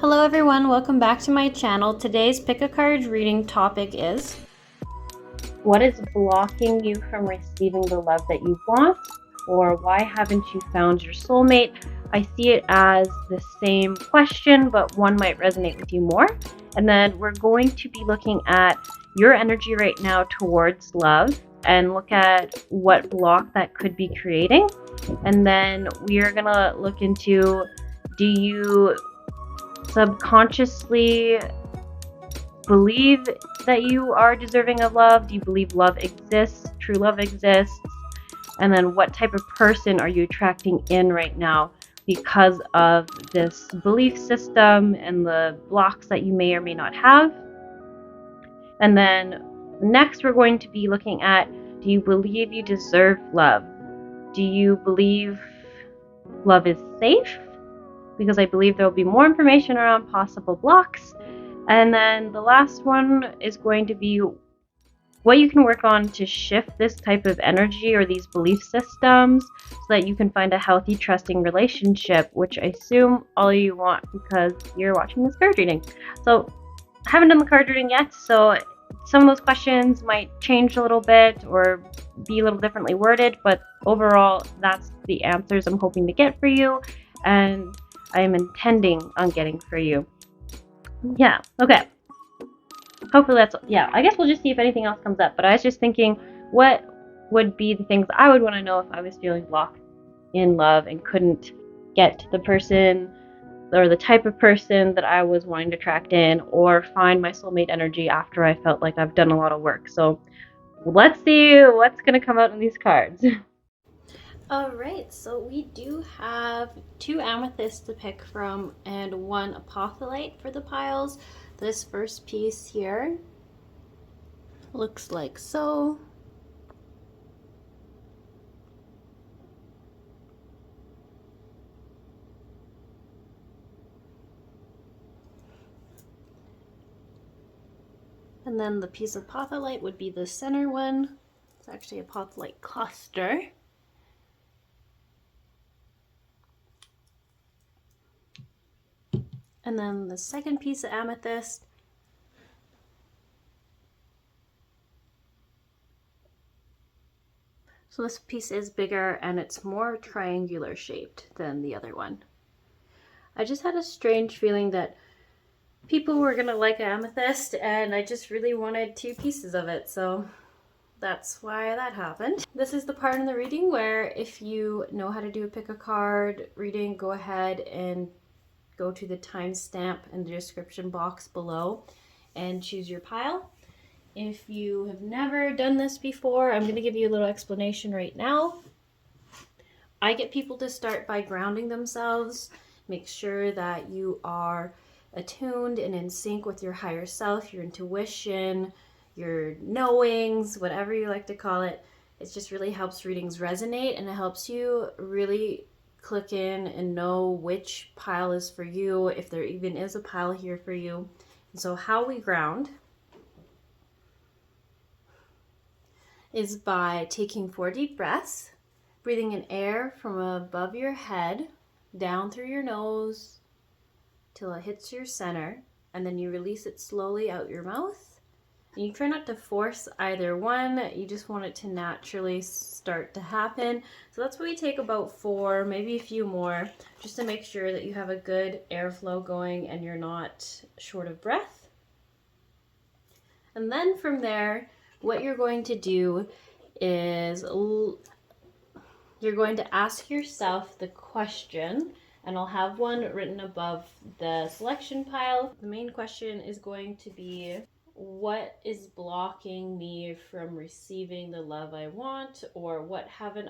Hello everyone, welcome back to my channel. Today's pick a card reading topic is what is blocking you from receiving the love that you want, or why haven't you found your soulmate? I see it as the same question, but one might resonate with you more. And then we're going to be looking at your energy right now towards love and look at what block that could be creating. And then we are gonna look into, do you subconsciously believe that you are deserving of love? Do you believe love exists, true love exists? And then what type of person are you attracting in right now because of this belief system and the blocks that you may or may not have? And then next we're going to be looking at, do you believe you deserve love? Do you believe love is safe? Because I believe there will be more information around possible blocks. And then the last one is going to be what you can work on to shift this type of energy or these belief systems so that you can find a healthy, trusting relationship, which I assume all of you want because you're watching this card reading. So I haven't done the card reading yet, so some of those questions might change a little bit or be a little differently worded, but overall, that's the answers I'm hoping to get for you, and I am intending on getting for you. Yeah, okay. Hopefully that's, yeah, I guess we'll just see if anything else comes up. But I was just thinking, what would be the things I would want to know if I was feeling blocked in love and couldn't get the person or the type of person that I was wanting to attract in, or find my soulmate energy after I felt like I've done a lot of work. So let's see what's going to come out in these cards. Alright, so we do have 2 amethysts to pick from and 1 apophyllite for the piles. This first piece here looks like so. And then the piece of apophyllite would be the center one. It's actually a apophyllite cluster. And then the second piece of amethyst so this piece is bigger and it's more triangular shaped than the other one. I just had a strange feeling that people were gonna like amethyst and I just really wanted 2 pieces of it, so that's why that happened. This is the part in the reading where if you know how to do a pick a card reading, go ahead and go to the timestamp in the description box below and choose your pile. If you have never done this before, I'm going to give you a little explanation right now. I get people to start by grounding themselves. Make sure that you are attuned and in sync with your higher self, your intuition, your knowings, whatever you like to call it. It just really helps readings resonate, and it helps you really click in and know which pile is for you, if there even is a pile here for you. And so how we ground is by taking 4 deep breaths, breathing in air from above your head down through your nose till it hits your center, and then you release it slowly out your mouth. And you try not to force either one, you just want it to naturally start to happen. So that's why we take about 4, maybe a few more, just to make sure that you have a good airflow going and you're not short of breath. And then from there, what you're going to do is you're going to ask yourself the question, and I'll have one written above the selection pile. The main question is going to be, what is blocking me from receiving the love I want, or why haven't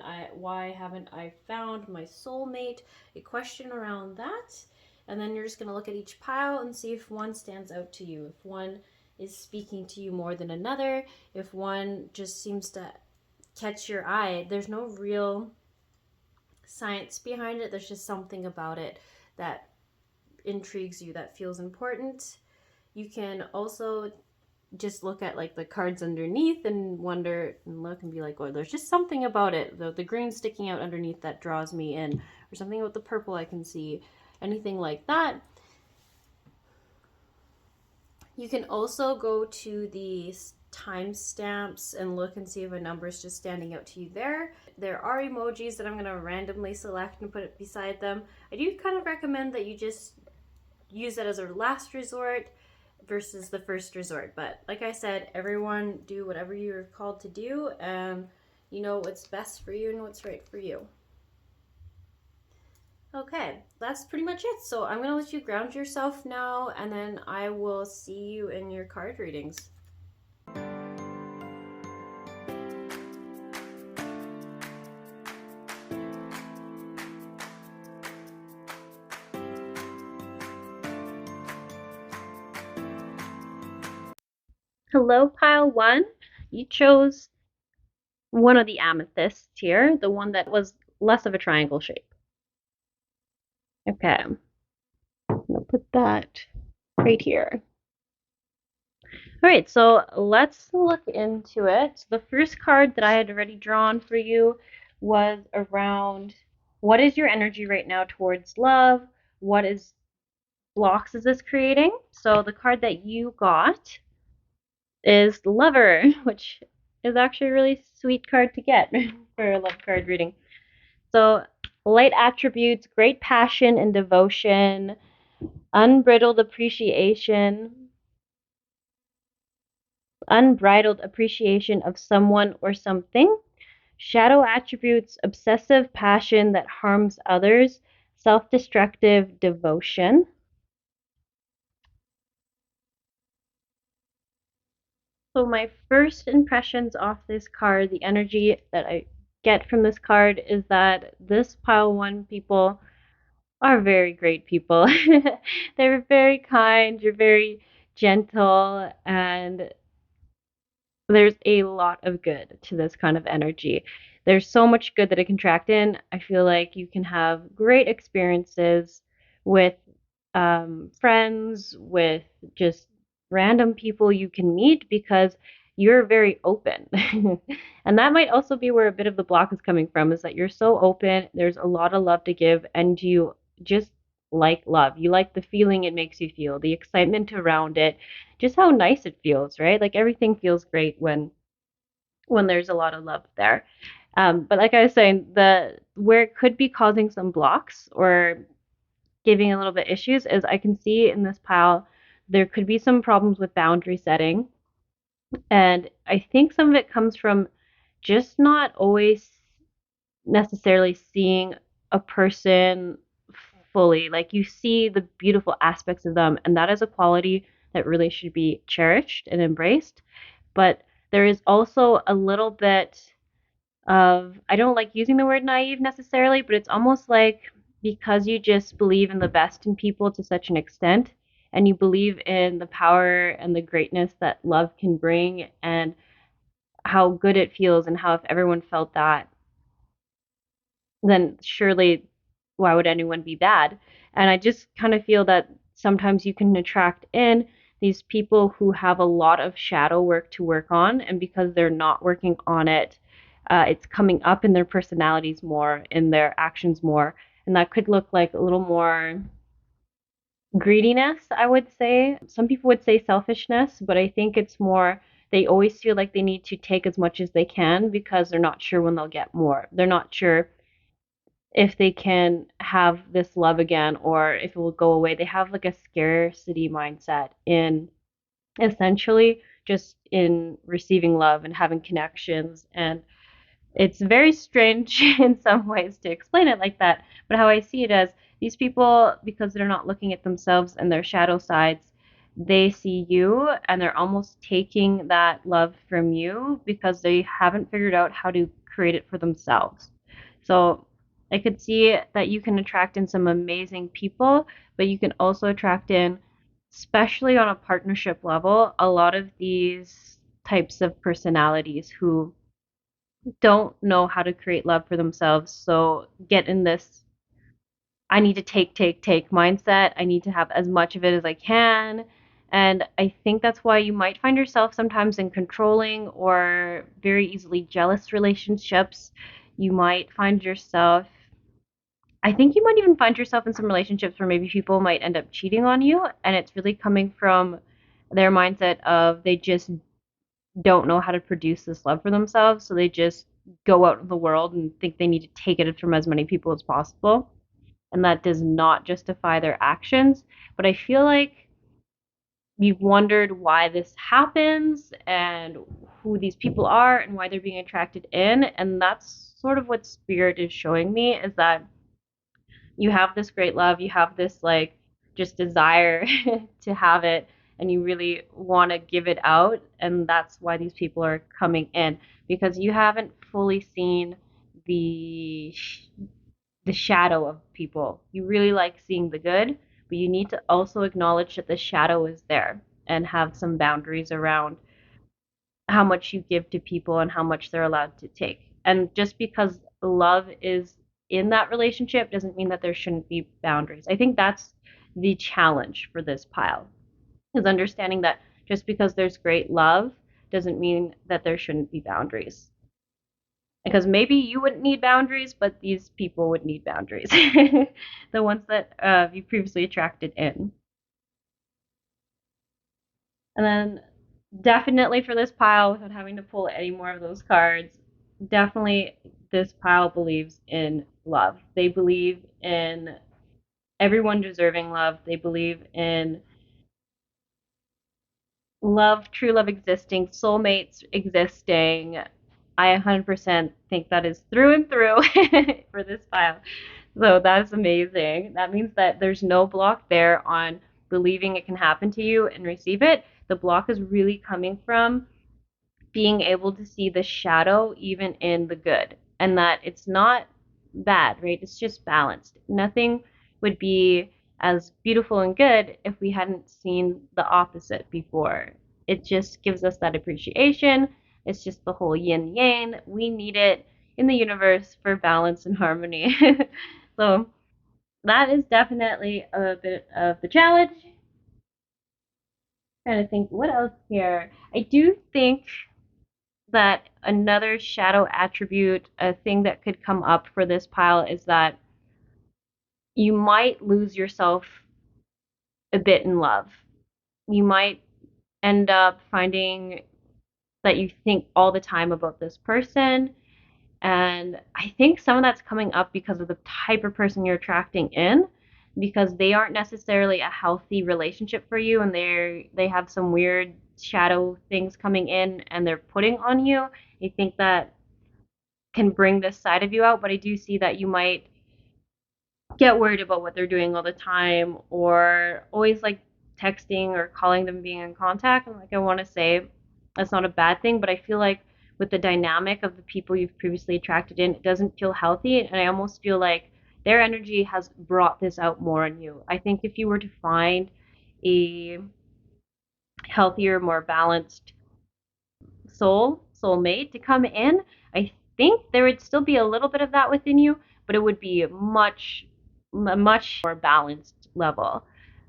I found my soulmate? A question around that. And then you're just going to look at each pile and see if one stands out to you, if one is speaking to you more than another, if one just seems to catch your eye. There's no real science behind it. There's just something about it that intrigues you, that feels important. You can also just look at like the cards underneath and wonder and look and be like, oh, there's just something about it. The green sticking out underneath that draws me in, or something about the purple I can see, anything like that. You can also go to the timestamps and look and see if a number is just standing out to you there. There are emojis that I'm going to randomly select and put it beside them. I do kind of recommend that you just use it as a last resort versus the first resort. But like I said, everyone do whatever you're called to do, and you know what's best for you and what's right for you. Okay, that's pretty much it. So I'm going to let you ground yourself now, and then I will see you in your card readings. Hello, pile one. You chose one of the amethysts here, the one that was less of a triangle shape. Okay, I'm gonna put that right here. All right, so let's look into it. The first card that I had already drawn for you was around what is your energy right now towards love? What is blocks is this creating? So the card that you got is the Lover, which is actually a really sweet card to get for a love card reading. So light attributes, great passion and devotion, unbridled appreciation, unbridled appreciation of someone or something. Shadow attributes, obsessive passion that harms others, self-destructive devotion. So my first impressions off this card, the energy that I get from this card is that this pile one people are very great people. They're very kind, you're very gentle, and there's a lot of good to this kind of energy. There's so much good that it can track in. I feel like you can have great experiences with friends, with just random people you can meet because you're very open. And that might also be where a bit of the block is coming from is that you're so open, there's a lot of love to give, and you just like love. You like the feeling it makes you feel, the excitement around it, just how nice it feels, right? Like everything feels great when there's a lot of love there. But like I was saying, the where it could be causing some blocks or giving a little bit issues is I can see in this pile there could be some problems with boundary setting. And I think some of it comes from just not always necessarily seeing a person fully. Like you see the beautiful aspects of them, and that is a quality that really should be cherished and embraced. But there is also a little bit of, I don't like using the word naive necessarily, but it's almost like because you just believe in the best in people to such an extent, and you believe in the power and the greatness that love can bring, and how good it feels, and how if everyone felt that, then surely why would anyone be bad? And I just kind of feel that sometimes you can attract in these people who have a lot of shadow work to work on, and because they're not working on it, it's coming up in their personalities more, in their actions more, and that could look like a little more greediness, I would say. Some people would say selfishness, but I think it's more they always feel like they need to take as much as they can because they're not sure when they'll get more. They're not sure if they can have this love again or if it will go away. They have like a scarcity mindset in essentially just in receiving love and having connections. And it's very strange in some ways to explain it like that. But how I see it as these people, because they're not looking at themselves and their shadow sides, they see you and they're almost taking that love from you because they haven't figured out how to create it for themselves. So I could see that you can attract in some amazing people, but you can also attract in, especially on a partnership level, a lot of these types of personalities who don't know how to create love for themselves. So get in this I need to take mindset. I need to have as much of it as I can. And I think that's why you might find yourself sometimes in controlling or very easily jealous relationships. You might find yourself, I think you might even find yourself in some relationships where maybe people might end up cheating on you. And it's really coming from their mindset of they just don't know how to produce this love for themselves, so they just go out in the world and think they need to take it from as many people as possible. And that does not justify their actions. But I feel like you've wondered why this happens and who these people are and why they're being attracted in. And that's sort of what spirit is showing me, is that you have this great love, you have this like just desire to have it, and you really want to give it out. And that's why these people are coming in, because you haven't fully seen the the shadow of people. You really like seeing the good, but you need to also acknowledge that the shadow is there and have some boundaries around how much you give to people and how much they're allowed to take. And just because love is in that relationship doesn't mean that there shouldn't be boundaries. I think that's the challenge for this pile, is understanding that just because there's great love doesn't mean that there shouldn't be boundaries. Because maybe you wouldn't need boundaries, but these people would need boundaries. The ones that you previously attracted in. And then definitely for this pile, without having to pull any more of those cards, definitely this pile believes in love. They believe in everyone deserving love. They believe in love, true love existing, soulmates existing. I 100% think that is through and through for this pile. So that's amazing. That means that there's no block there on believing it can happen to you and receive it. The block is really coming from being able to see the shadow even in the good, and that it's not bad, right? It's just balanced. Nothing would be as beautiful and good if we hadn't seen the opposite before. It just gives us that appreciation. It's just the whole yin yang. We need it in the universe for balance and harmony. So that is definitely a bit of the challenge. Trying to think what else here. I do think that another shadow attribute, a thing that could come up for this pile, is that you might lose yourself a bit in love. You might end up finding that you think all the time about this person. And I think some of that's coming up because of the type of person you're attracting in, because they aren't necessarily a healthy relationship for you, and they have some weird shadow things coming in and they're putting on you. I think that can bring this side of you out, but I do see that you might get worried about what they're doing all the time, or always like texting or calling them, being in contact. And like, I want to say that's not a bad thing, but I feel like with the dynamic of the people you've previously attracted in, it doesn't feel healthy. And I almost feel like their energy has brought this out more in you. I think if you were to find a healthier, more balanced soulmate to come in, I think there would still be a little bit of that within you, but it would be much more balanced level.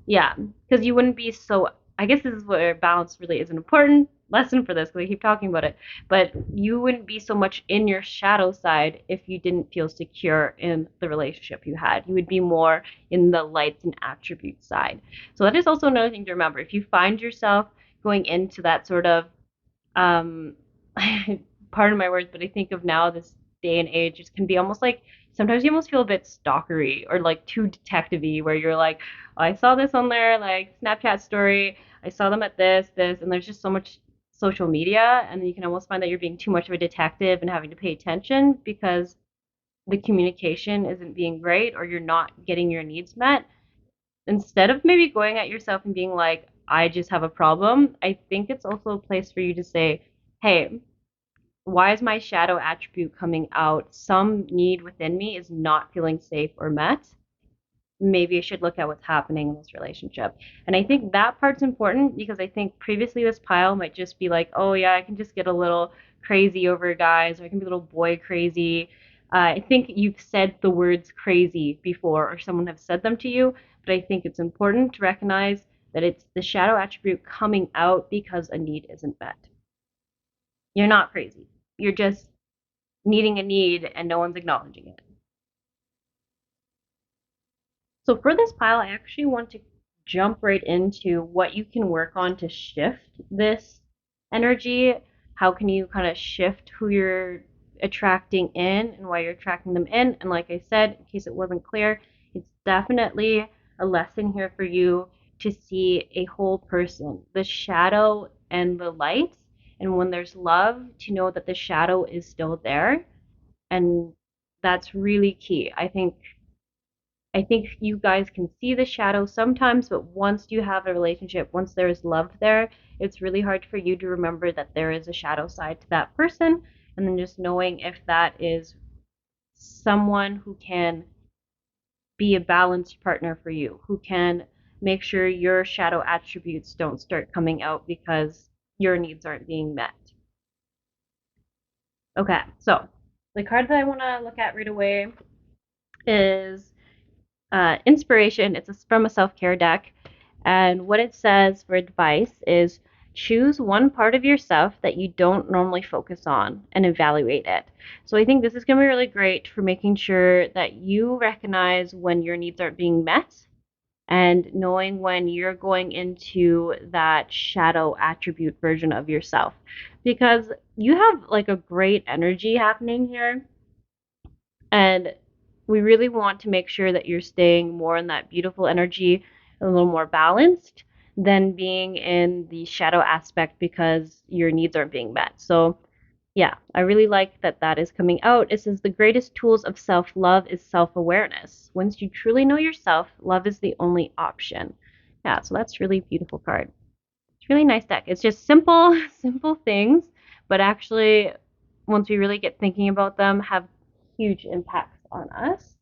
Yeah, because you wouldn't be so. I guess this is where balance really is an important lesson for this, because I keep talking about it. But you wouldn't be so much in your shadow side if you didn't feel secure in the relationship you had. You would be more in the lights and attributes side. So that is also another thing to remember. If you find yourself going into that sort of um, pardon my words, but I think of now this day and age, it can be almost like sometimes you almost feel a bit stalkery or like too detective-y, where you're like, oh, I saw this on their like Snapchat story, I saw them at this, and there's just so much social media, and you can almost find that you're being too much of a detective and having to pay attention because the communication isn't being great or you're not getting your needs met. Instead of maybe going at yourself and being like, I just have a problem, I think it's also a place for you to say, hey, why is my shadow attribute coming out? Some need within me is not feeling safe or met. Maybe I should look at what's happening in this relationship. And I think that part's important, because I think previously this pile might just be like, oh yeah, I can just get a little crazy over guys, or I can be a little boy crazy. I think you've said the words crazy before, or someone have said them to you, but I think it's important to recognize that it's the shadow attribute coming out because a need isn't met. You're not crazy. You're just needing a need and no one's acknowledging it. So for this pile, I actually want to jump right into what you can work on to shift this energy. How can you kind of shift who you're attracting in and why you're attracting them in? And like I said, in case it wasn't clear, it's definitely a lesson here for you to see a whole person, the shadow and the light. And when there's love, to know that the shadow is still there. And that's really key. I think you guys can see the shadow sometimes, but once you have a relationship, once there is love there, it's really hard for you to remember that there is a shadow side to that person. And then just knowing if that is someone who can be a balanced partner for you, who can make sure your shadow attributes don't start coming out because your needs aren't being met. Okay, so the card that I want to look at right away is inspiration. It's from a self care deck. And what it says for advice is choose one part of yourself that you don't normally focus on and evaluate it. So I think this is going to be really great for making sure that you recognize when your needs aren't being met and knowing when you're going into that shadow attribute version of yourself. Because you have like a great energy happening here, and we really want to make sure that you're staying more in that beautiful energy, a little more balanced than being in the shadow aspect because your needs aren't being met. So, yeah, I really like that that is coming out. It says the greatest tools of self love is self awareness. Once you truly know yourself, love is the only option. Yeah, so that's really beautiful card. It's really nice deck. It's just simple, simple things, but actually, once we really get thinking about them, have huge impacts on us.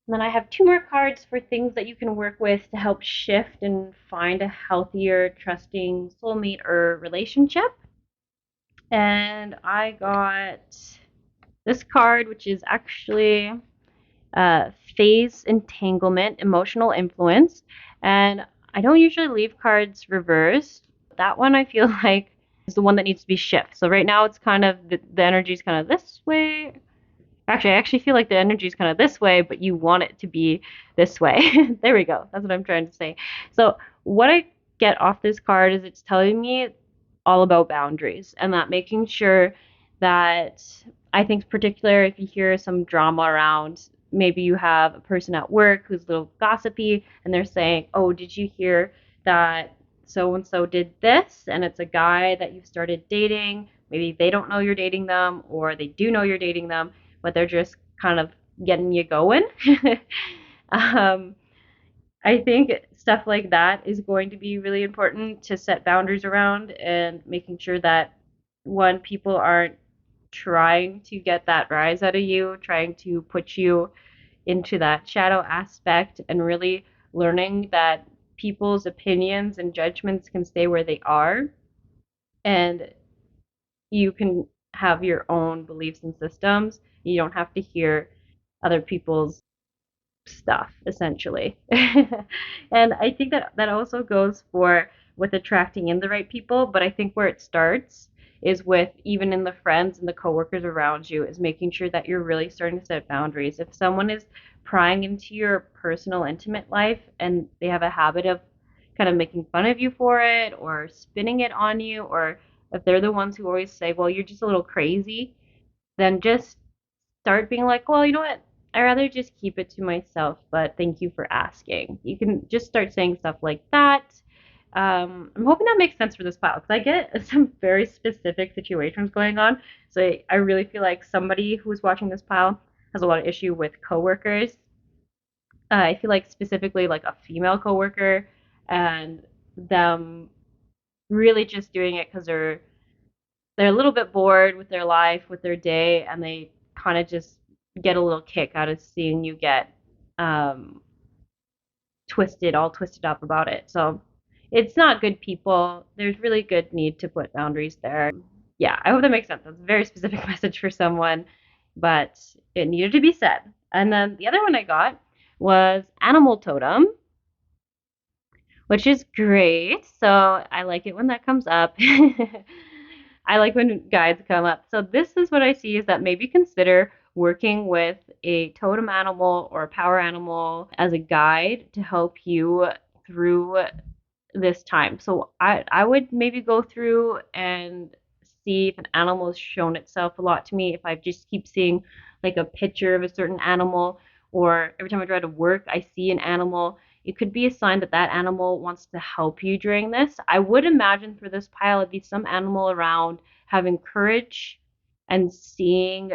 And then I have two more cards for things that you can work with to help shift and find a healthier, trusting soulmate or relationship. And I got this card, which is actually phase entanglement, emotional influence. And I don't usually leave cards reversed. That one I feel like is the one that needs to be shifted. So right now it's kind of the energy is kind of this way. Actually, I actually feel like the energy is kind of this way, but you want it to be this way. There we go. That's what I'm trying to say. So what I get off this card is it's telling me all about boundaries and that making sure that I think particular if you hear some drama around, maybe you have a person at work who's a little gossipy and they're saying, "Oh, did you hear that so and so did this?" And it's a guy that you've started dating. Maybe they don't know you're dating them or they do know you're dating them, but they're just kind of getting you going. um, I think stuff like that is going to be really important to set boundaries around and making sure that one, people aren't trying to get that rise out of you, trying to put you into that shadow aspect, and really learning that people's opinions and judgments can stay where they are and you can have your own beliefs and systems. You don't have to hear other people's stuff essentially. And I think that that also goes for with attracting in the right people, but I think where it starts is with even in the friends and the coworkers around you is making sure that you're really starting to set boundaries. If someone is prying into your personal intimate life and they have a habit of kind of making fun of you for it or spinning it on you, or if they're the ones who always say, well, you're just a little crazy, then just start being like, well, you know what? I rather just keep it to myself, but thank you for asking. You can just start saying stuff like that. I'm hoping that makes sense for this pile because I get some very specific situations going on. So I really feel like somebody who's watching this pile has a lot of issue with coworkers. I feel like specifically like a female coworker and them really just doing it because they're a little bit bored with their life, with their day, and they kind of just get a little kick out of seeing you get um, all twisted up about it. So it's not good people. There's really good need to put boundaries there. Yeah, I hope that makes sense. That's a very specific message for someone, but it needed to be said. And then the other one I got was animal totem, which is great. So I like it when that comes up. I like when guides come up. So this is what I see is that maybe consider working with a totem animal or a power animal as a guide to help you through this time. So I would maybe go through and see if an animal has shown itself a lot to me. If I just keep seeing like a picture of a certain animal, or every time I drive to work, I see an animal, it could be a sign that that animal wants to help you during this. I would imagine for this pile, it'd be some animal around having courage and seeing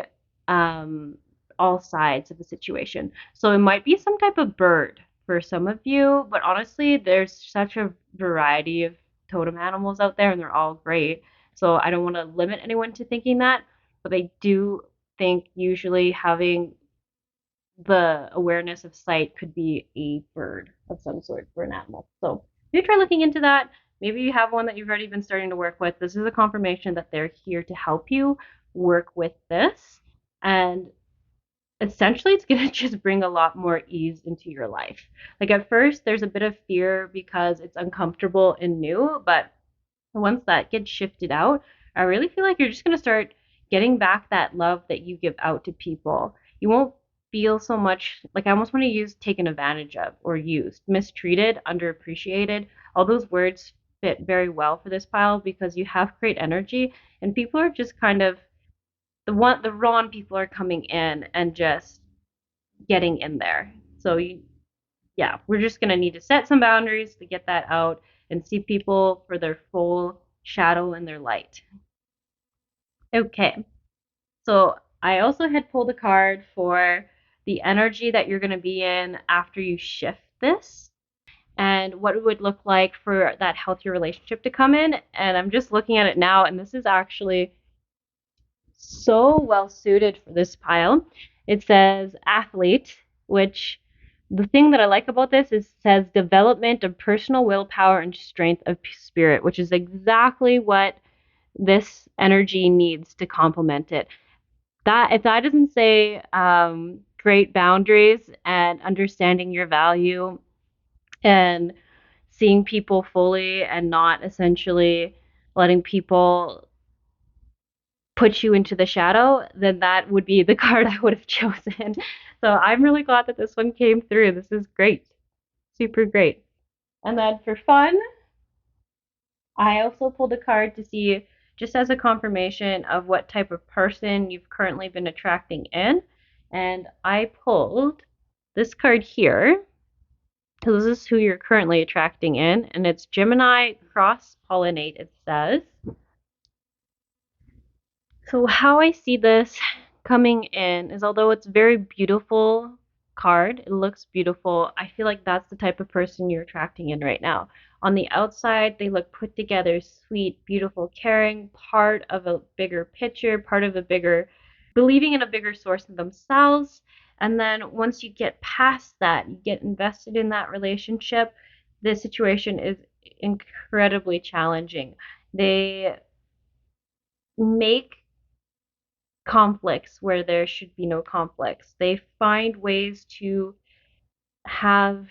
um, all sides of the situation. So it might be some type of bird for some of you, but honestly, there's such a variety of totem animals out there and they're all great. So I don't want to limit anyone to thinking that, but I do think usually having the awareness of sight could be a bird of some sort for an animal. So maybe try looking into that. Maybe you have one that you've already been starting to work with. This is a confirmation that they're here to help you work with this. And essentially it's going to just bring a lot more ease into your life. Like at first there's a bit of fear because it's uncomfortable and new, but once that gets shifted out, I really feel like you're just going to start getting back that love that you give out to people. You won't feel so much like, I almost want to use taken advantage of or used, mistreated, underappreciated. All those words fit very well for this pile because you have great energy and people are just kind of the wrong people are coming in and just getting in there. So yeah, we're just gonna need to set some boundaries to get that out and see people for their full shadow and their light. Okay, so I also had pulled a card for the energy that you're gonna be in after you shift this and what it would look like for that healthier relationship to come in. And I'm just looking at it now, and this is actually so well suited for this pile. It says athlete, which the thing that I like about this is it says development of personal willpower and strength of spirit, which is exactly what this energy needs to complement it. That if that doesn't say great boundaries and understanding your value and seeing people fully and not essentially letting people put you into the shadow, then that would be the card I would have chosen. So I'm really glad that this one came through. This is great. Super great. And then for fun, I also pulled a card to see just as a confirmation of what type of person you've currently been attracting in. And I pulled this card here. So this is who you're currently attracting in, and it's Gemini cross pollinate, it says. So how I see this coming in is although it's a very beautiful card, it looks beautiful, I feel like that's the type of person you're attracting in right now. On the outside, they look put together, sweet, beautiful, caring, part of a bigger picture, part of a bigger, believing in a bigger source of themselves. And then once you get past that, you get invested in that relationship, the situation is incredibly challenging. They make conflicts where there should be no conflicts. They find ways to have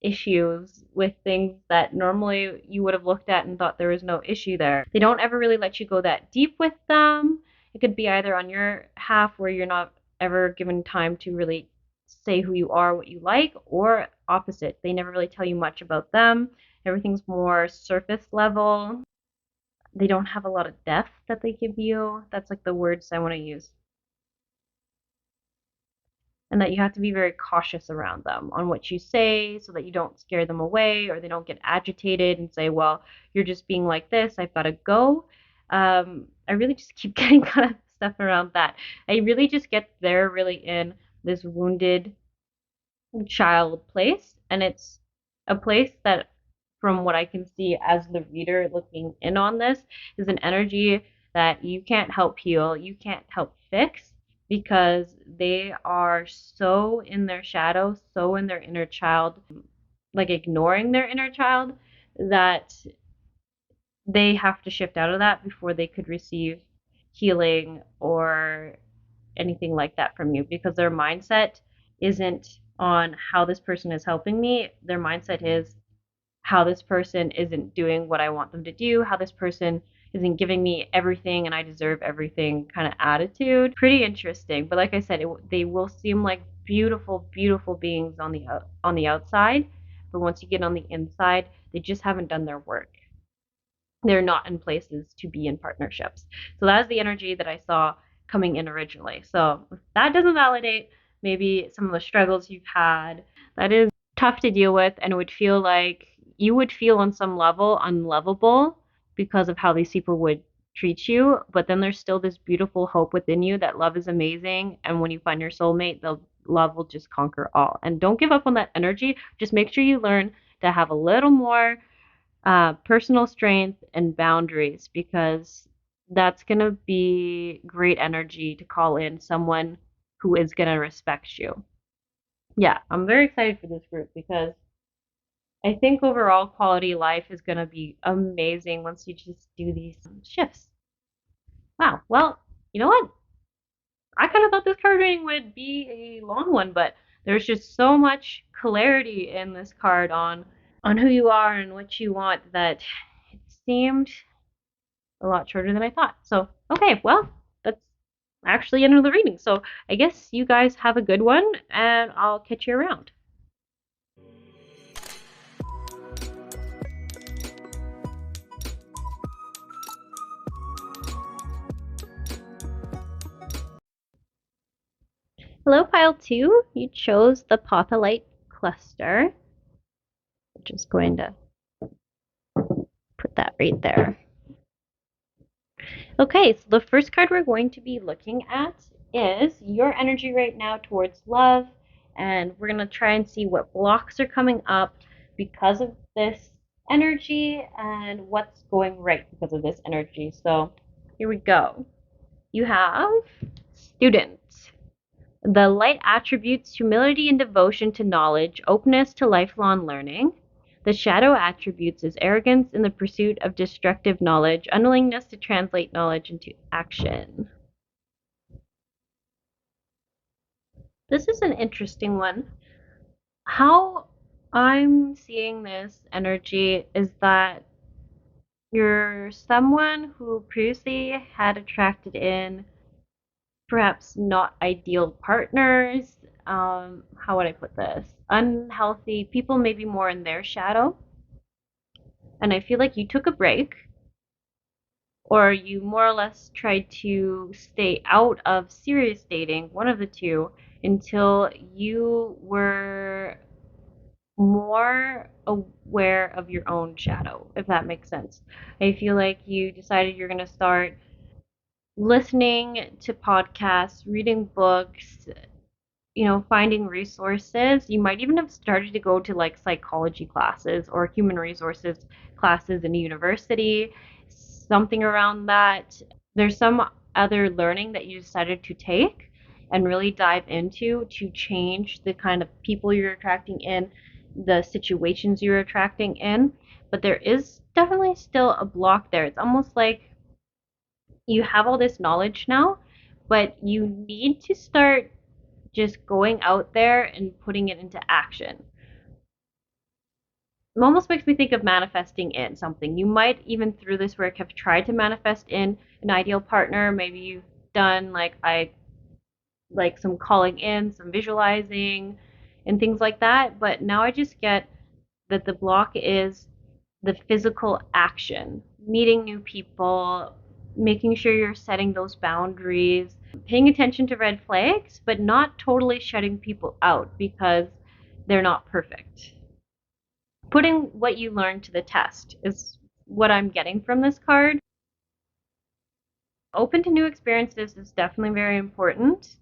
issues with things that normally you would have looked at and thought there was no issue there. They don't ever really let you go that deep with them. It could be either on your half where you're not ever given time to really say who you are, what you like, or opposite. They never really tell you much about them. Everything's more surface level. They don't have a lot of depth that they give you. That's like the words I want to use. And that you have to be very cautious around them on what you say so that you don't scare them away or they don't get agitated and say, well, you're just being like this, I've got to go. I really just keep getting kind of stuff around that. I really just get there really in this wounded child place, and it's a place that, from what I can see as the reader looking in on this, is an energy that you can't help heal, you can't help fix, because they are so in their shadow, so in their inner child, like ignoring their inner child, that they have to shift out of that before they could receive healing or anything like that from you, because their mindset isn't on how this person is helping me. Their mindset is how this person isn't doing what I want them to do, how this person isn't giving me everything and I deserve everything kind of attitude. Pretty interesting. But like I said, they will seem like beautiful, beautiful beings on the outside, but once you get on the inside, they just haven't done their work. They're not in places to be in partnerships. So that's the energy that I saw coming in originally. So if that doesn't validate maybe some of the struggles you've had, that is tough to deal with and it would feel like you would feel on some level unlovable because of how these people would treat you. But then there's still this beautiful hope within you that love is amazing. And when you find your soulmate, the love will just conquer all. And don't give up on that energy. Just make sure you learn to have a little more personal strength and boundaries because that's going to be great energy to call in someone who is going to respect you. Yeah, I'm very excited for this group because I think overall quality life is going to be amazing once you just do these shifts. Wow. Well, you know what? I kind of thought this card reading would be a long one, but there's just so much clarity in this card on who you are and what you want that it seemed a lot shorter than I thought. So, okay, well, that's actually the end of the reading. So, I guess you guys have a good one, and I'll catch you around. Hello, pile two. You chose the Potholite cluster. I'm just going to put that right there. Okay, so the first card we're going to be looking at is your energy right now towards love, and we're going to try and see what blocks are coming up because of this energy and what's going right because of this energy. So here we go. You have student. The light attributes humility and devotion to knowledge, openness to lifelong learning. The shadow attributes is arrogance in the pursuit of destructive knowledge, unwillingness to translate knowledge into action. This is an interesting one. How I'm seeing this energy is that you're someone who previously had attracted in perhaps not ideal partners. How would I put this? Unhealthy people, maybe more in their shadow. And I feel like you took a break, or you more or less tried to stay out of serious dating, one of the two, until you were more aware of your own shadow, if that makes sense. I feel like you decided you're going to start listening to podcasts, reading books, finding resources. You might even have started to go to like psychology classes or human resources classes in a university, something around that. There's some other learning that you decided to take and really dive into to change the kind of people you're attracting in, the situations you're attracting in. But there is definitely still a block there. It's almost like you have all this knowledge now, but you need to start just going out there and putting it into action. It almost makes me think of manifesting in something. You might even through this work have tried to manifest in an ideal partner. Maybe you've done like some calling in, some visualizing and things like that, but now I just get that the block is the physical action, meeting new people, making sure you're setting those boundaries, paying attention to red flags, but not totally shutting people out because they're not perfect. Putting what you learned to the test is what I'm getting from this card. Open to new experiences is definitely very important,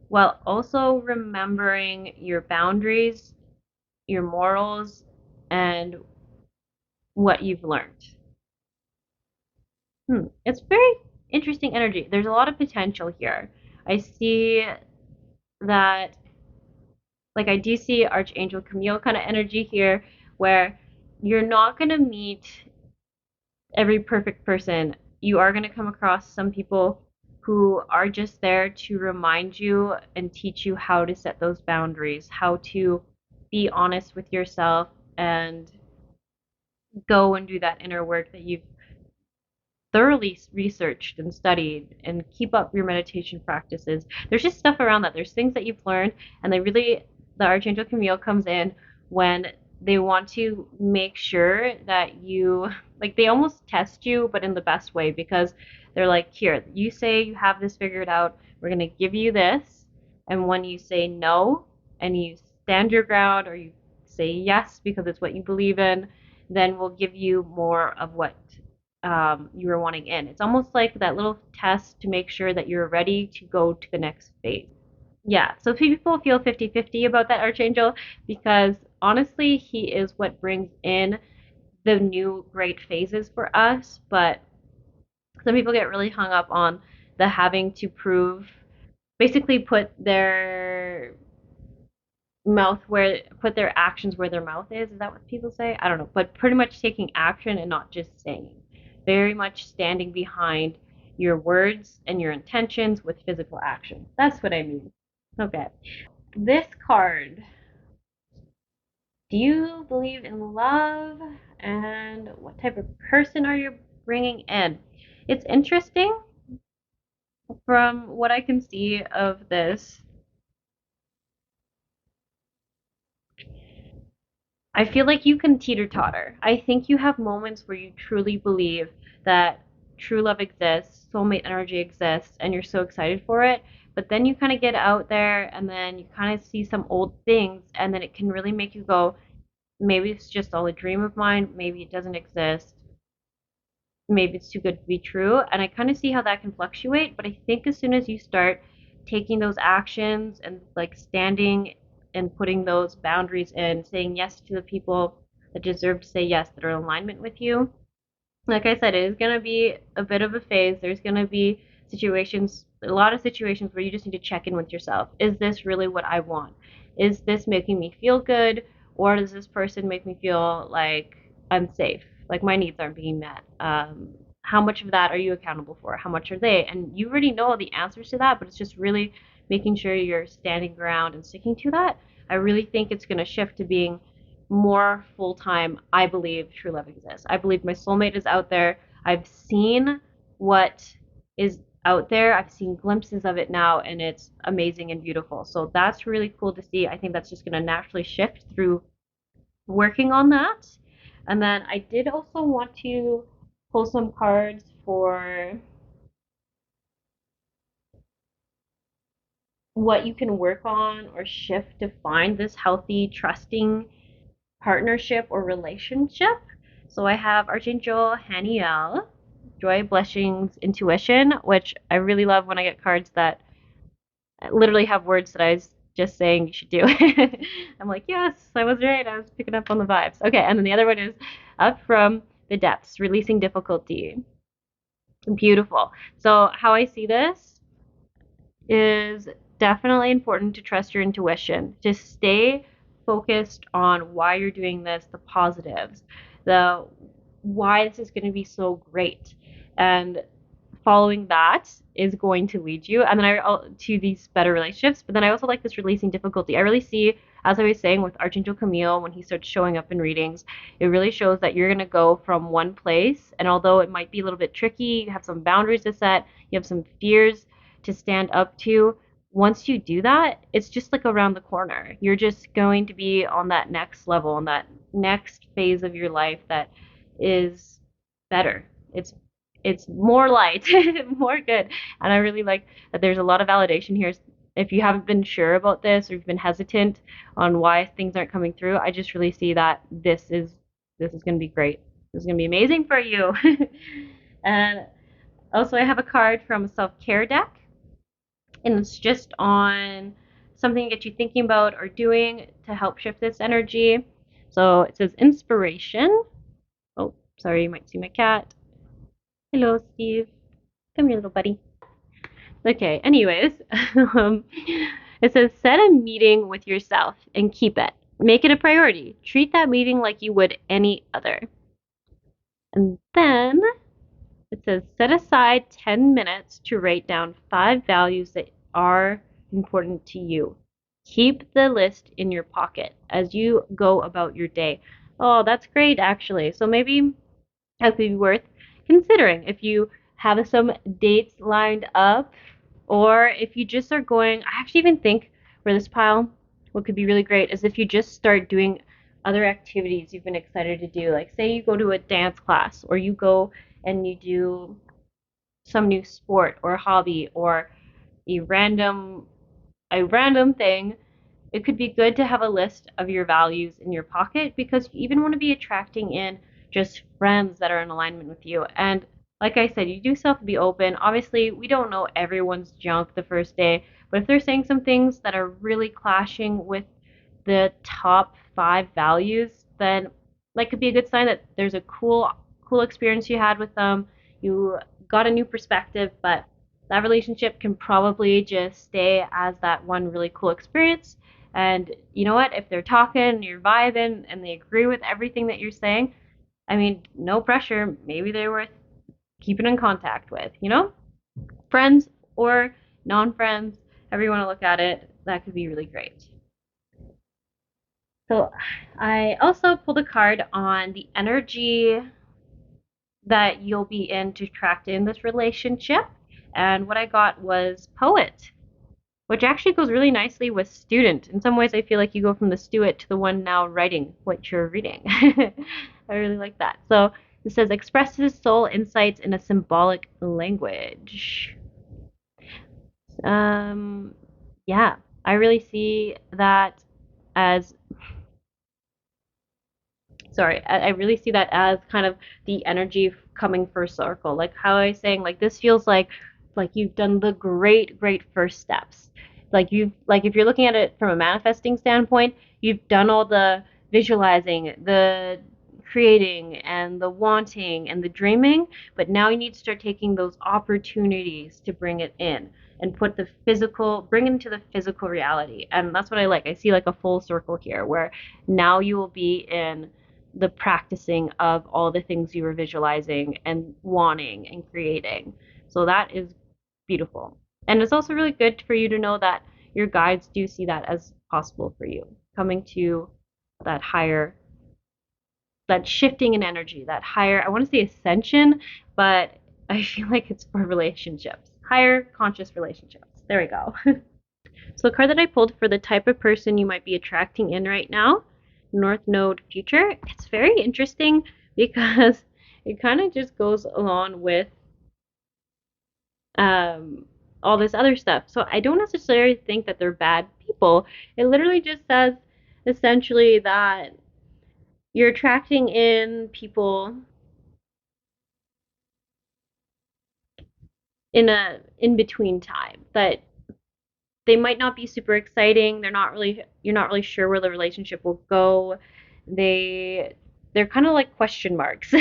while also remembering your boundaries, your morals, and what you've learned. It's very interesting energy. There's a lot of potential here. I see that, like, I do see Archangel Camille kind of energy here, where you're not going to meet every perfect person. You are going to come across some people who are just there to remind you and teach you how to set those boundaries, how to be honest with yourself and go and do that inner work thoroughly researched and studied and keep up your meditation practices. There's just stuff around that. There's things that you've learned, and the Archangel Camille comes in when they want to make sure that you, like, they almost test you, but in the best way, because they're like, here, you say you have this figured out, we're going to give you this. And when you say no and you stand your ground, or you say yes because it's what you believe in, then we'll give you more of what you were wanting in. It's almost like that little test to make sure that you're ready to go to the next phase. Yeah, so people feel 50-50 about that archangel, because honestly, he is what brings in the new great phases for us. But some people get really hung up on the having to prove, basically put their put their actions where their mouth is. Is that what people say? I don't know. But pretty much taking action and not just saying. Very much standing behind your words and your intentions with physical action. That's what I mean. Okay. This card. Do you believe in love? And what type of person are you bringing in? It's interesting from what I can see of this. I feel like you can teeter-totter. I think you have moments where you truly believe that true love exists, soulmate energy exists, and you're so excited for it. But then you kind of get out there and then you kind of see some old things, and then it can really make you go, maybe it's just all a dream of mine, maybe it doesn't exist, maybe it's too good to be true. And I kind of see how that can fluctuate, but I think as soon as you start taking those actions and like standing and putting those boundaries in, saying yes to the people that deserve to say yes, that are in alignment with you, like I said, it is going to be a bit of a phase. There's going to be situations, a lot of situations where you just need to check in with yourself. Is this really what I want? Is this making me feel good? Or does this person make me feel like unsafe? Like my needs aren't being met? How much of that are you accountable for? How much are they? And you already know the answers to that, but it's just really making sure you're standing ground and sticking to that. I really think it's going to shift to being more full time. I believe true love exists. I believe my soulmate is out there. I've seen what is out there. I've seen glimpses of it now, and it's amazing and beautiful. So that's really cool to see. I think that's just going to naturally shift through working on that. And then I did also want to pull some cards for what you can work on or shift to find this healthy, trusting partnership or relationship. So I have Archangel Haniel, Joy, Blessings, Intuition, which I really love when I get cards that literally have words that I was just saying you should do. I'm like, yes, I was right. I was picking up on the vibes. Okay, and then the other one is Up from the Depths, Releasing Difficulty. Beautiful. So how I see this is definitely important to trust your intuition. Just stay focused on why you're doing this, the positives, the why this is going to be so great. And following that is going to lead you and then to these better relationships. But then I also like this releasing difficulty. I really see, as I was saying with Archangel Camille, when he starts showing up in readings, it really shows that you're going to go from one place, and although it might be a little bit tricky, you have some boundaries to set, you have some fears to stand up to. Once you do that, it's just like around the corner. You're just going to be on that next level, on that next phase of your life that is better. It's more light, more good. And I really like that there's a lot of validation here. If you haven't been sure about this, or you've been hesitant on why things aren't coming through, I just really see that this is going to be great. This is going to be amazing for you. And also I have a card from a self-care deck, and it's just on something to get you thinking about or doing to help shift this energy. So it says inspiration. Oh, sorry, you might see my cat. Hello, Steve. Come here, little buddy. Okay, anyways, it says set a meeting with yourself and keep it. Make it a priority. Treat that meeting like you would any other. And then it says set aside 10 minutes to write down 5 values that are important to you. Keep the list in your pocket as you go about your day. Oh, that's great, actually. So maybe that would be worth considering if you have some dates lined up or if you just are going. I actually even think for this pile, what could be really great is if you just start doing other activities you've been excited to do. Like, say you go to a dance class or you go and you do some new sport or hobby or a random thing. It could be good to have a list of your values in your pocket because you even want to be attracting in just friends that are in alignment with you. And like I said, you do still have to be open. Obviously, we don't know everyone's junk the first day, but if they're saying some things that are really clashing with the top 5 values, then that could be a good sign that there's a cool experience you had with them. You got a new perspective, but that relationship can probably just stay as that one really cool experience. And you know what? If they're talking, you're vibing, and they agree with everything that you're saying, I mean, no pressure. Maybe they're worth keeping in contact with, you know? Friends or non friends, however you want to look at it, that could be really great. So I also pulled a card on the energy that you'll be in to attract in this relationship. And what I got was poet, which actually goes really nicely with student. In some ways, I feel like you go from the student to the one now writing what you're reading. I really like that. So it says expresses soul insights in a symbolic language. Um, yeah, I really see that as sorry, I really see that as kind of the energy coming first circle. Like how I was saying, like this feels like you've done the great first steps. Like you've like if you're looking at it from a manifesting standpoint, you've done all the visualizing, the creating and the wanting and the dreaming, but now you need to start taking those opportunities to bring it in and put the physical bring it into the physical reality. And that's what I like. I see like a full circle here where now you will be in the practicing of all the things you were visualizing and wanting and creating. So that is beautiful. And it's also really good for you to know that your guides do see that as possible for you. Coming to that higher, that shifting in energy, that higher, I want to say ascension, but I feel like it's for relationships, higher conscious relationships. There we go. So the card that I pulled for the type of person you might be attracting in right now, North Node Future, it's very interesting because it kind of just goes along with um, all this other stuff. So I don't necessarily think that they're bad people. It literally just says essentially that you're attracting in people in a in between time that they might not be super exciting. They're not really you're not really sure where the relationship will go. They're kind of like question marks.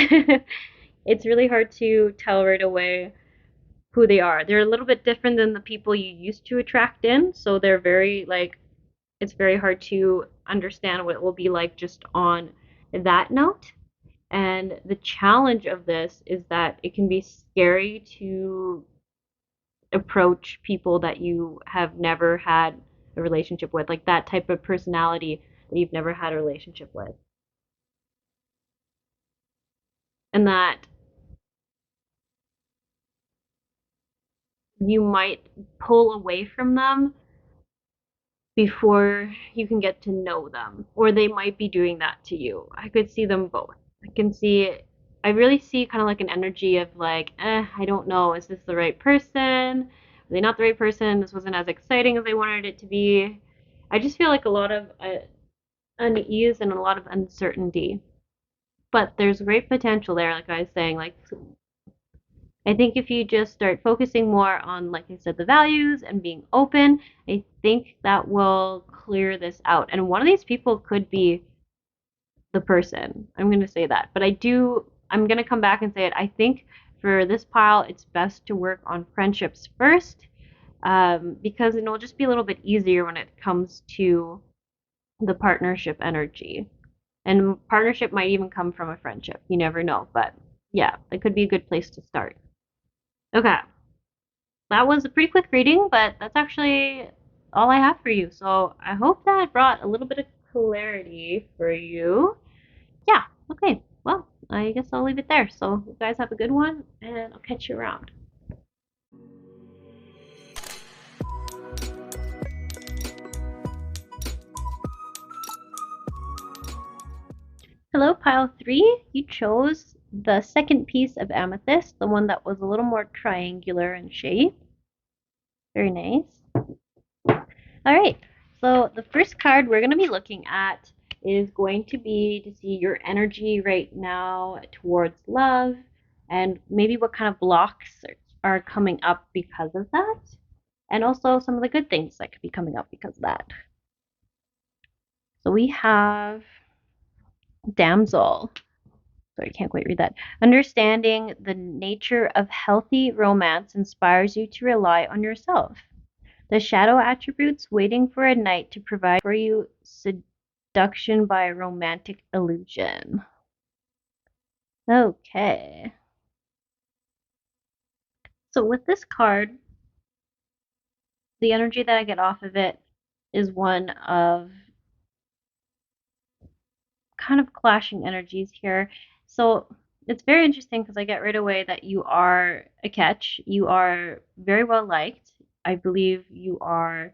It's really hard to tell right away who they are. They're a little bit different than the people you used to attract in, so they're very like it's very hard to understand what it will be like just on that note. And the challenge of this is that it can be scary to approach people that you have never had a relationship with, like that type of personality that you've never had a relationship with. And that you might pull away from them before you can get to know them, or they might be doing that to you. I could see them both. I can see, I really see kind of like an energy of like, I don't know, is this the right person? Are they not the right person? This wasn't as exciting as I wanted it to be. I just feel like a lot of unease and a lot of uncertainty. But there's great potential there, like I was saying. Like, I think if you just start focusing more on, like I said, the values and being open, I think that will clear this out. And one of these people could be the person. I'm going to say that. But I'm going to come back and say it. I think for this pile, it's best to work on friendships first because it'll just be a little bit easier when it comes to the partnership energy. And partnership might even come from a friendship. You never know. But yeah, it could be a good place to start. Okay. That was a pretty quick reading, but that's actually all I have for you. So I hope that brought a little bit of clarity for you. Yeah, okay. Well, I guess I'll leave it there. So you guys have a good one, and I'll catch you around. Hello, pile three. You chose the second piece of amethyst, the one that was a little more triangular in shape. Very nice. All right. So the first card we're going to be looking at is going to be to see your energy right now towards love and maybe what kind of blocks are coming up because of that. And also some of the good things that could be coming up because of that. So we have damsel. Sorry, I can't quite read that. Understanding the nature of healthy romance inspires you to rely on yourself. The shadow attributes waiting for a knight to provide for you seduction by romantic illusion. Okay. So with this card, the energy that I get off of it is one of kind of clashing energies here. So it's very interesting because I get right away that you are a catch. You are very well liked. I believe you are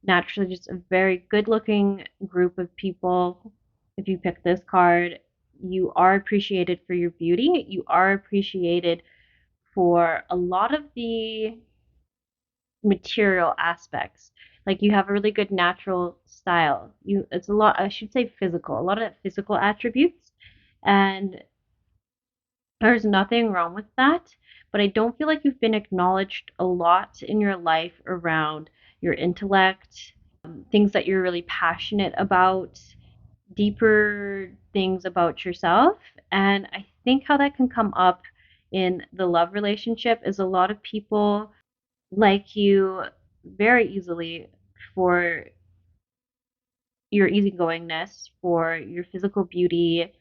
naturally just a very good looking group of people. If you pick this card, you are appreciated for your beauty. You are appreciated for a lot of the material aspects. Like you have a really good natural style. It's a lot, I should say physical, a lot of physical attributes. And there's nothing wrong with that, but I don't feel like you've been acknowledged a lot in your life around your intellect, things that you're really passionate about, deeper things about yourself. And I think how that can come up in the love relationship is a lot of people like you very easily for your easygoingness, for your physical beauty,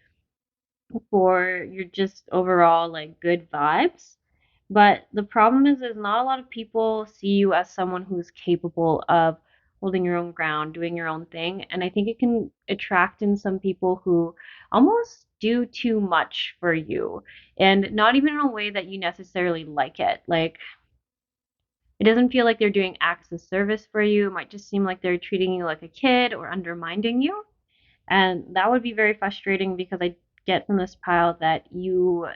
for your just overall like good vibes. But the problem is not a lot of people see you as someone who's capable of holding your own ground, doing your own thing. And I think it can attract in some people who almost do too much for you and not even in a way that you necessarily like it. Like it doesn't feel like they're doing acts of service for you. It might just seem like they're treating you like a kid or undermining you. And that would be very frustrating because I get from this pile that you